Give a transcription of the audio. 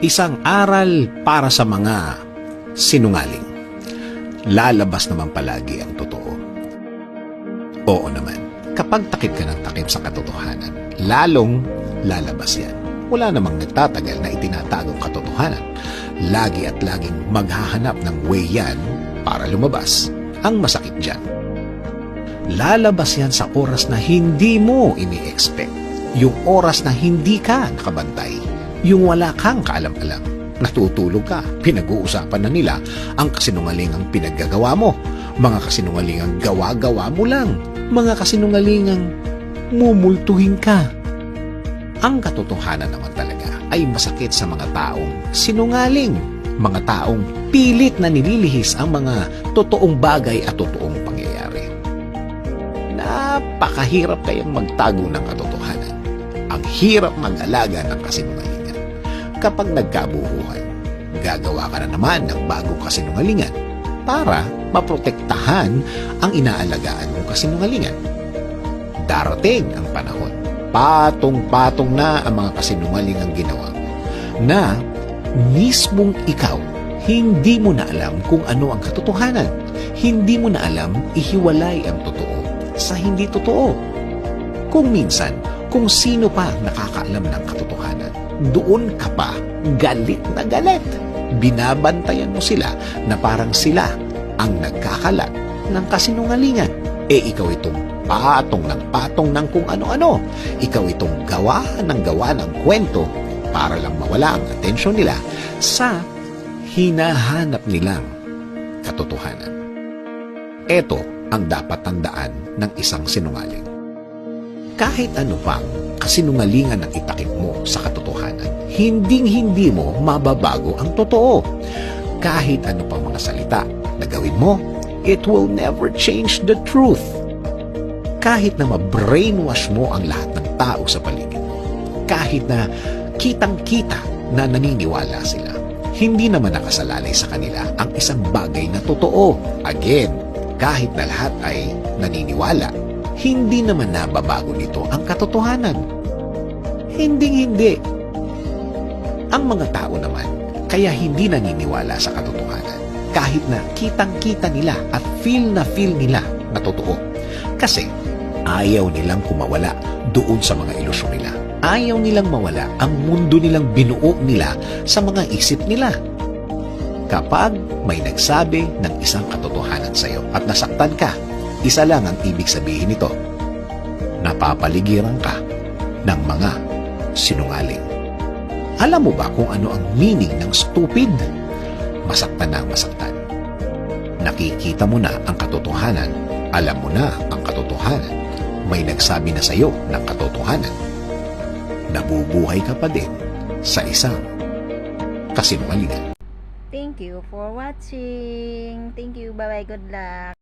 Isang aral para sa mga sinungaling. Lalabas naman palagi ang totoo. Oo naman, kapag takip ka ng takip sa katotohanan, lalong lalabas yan. Wala namang nagtatagal na itinatagong katotohanan. Lagi at laging maghahanap ng way yan para lumabas. Ang masakit dyan, lalabas yan sa oras na hindi mo ini-expect. Yung oras na hindi ka nakabantay. Yung wala kang kaalam-alam. Natutulog ka. Pinag-uusapan na nila ang kasinungalingang pinaggagawa mo. Mga kasinungalingang gawa-gawa mo lang. Mga kasinungalingang mumultuhin ka. Ang katotohanan naman talaga ay masakit sa mga taong sinungaling. Mga taong pilit na nililihis ang mga totoong bagay at totoong pangyayari. Napakahirap kayang magtago ng katotohanan. Ang hirap mag-alaga ng kasinungalingan. Kapag nagkabuhuhan, gagawa ka na naman ng bagong kasinungalingan para maprotektahan ang inaalagaan mong kasinungalingan. Darating ang panahon, patong-patong na ang mga kasinungalingang ginawa mo na mismong ikaw, hindi mo na alam kung ano ang katotohanan. Hindi mo na alam ihiwalay ang totoo sa hindi totoo. Kung minsan, kung sino pa nakakaalam ng katotohanan, doon ka pa galit na galit. Binabantayan mo sila na parang sila ang nagkakalat ng kasinungalingan. Ikaw itong patong ng kung ano-ano. Ikaw itong gawa ng kwento para lang mawala ang atensyon nila sa hinahanap nilang katotohanan. Ito ang dapat tandaan ng isang sinungaling. Kahit ano pang kasinungalingan ang itakip mo sa katotohanan, hinding-hindi mo mababago ang totoo. Kahit ano pang mga salita na gawin mo, it will never change the truth. Kahit na ma-brainwash mo ang lahat ng tao sa paligid mo, kahit na kitang-kita na naniniwala sila, hindi naman nakasalalay sa kanila ang isang bagay na totoo. Again, kahit na lahat ay naniniwala, hindi naman nababago nito ang katotohanan. Hindi. Ang mga tao naman, kaya hindi naniniwala sa katotohanan, kahit na kitang-kita nila at feel nila na totoo. Kasi ayaw nilang kumawala doon sa mga ilusyon nila. Ayaw nilang mawala ang mundo nilang binuo nila sa mga isip nila. Kapag may nagsabi ng isang katotohanan sa iyo at nasaktan ka, isa lang ang ibig sabihin nito: napapaligiran ka ng mga sinungaling. Alam mo ba kung ano ang meaning ng stupid? Masaktan na ang masaktan. Nakikita mo na ang katotohanan. Alam mo na ang katotohanan. May nagsabi na sa iyo ng katotohanan. Nabubuhay ka pa din sa isang kasinungalingan. Thank you for watching. Thank you. Bye-bye. Good luck.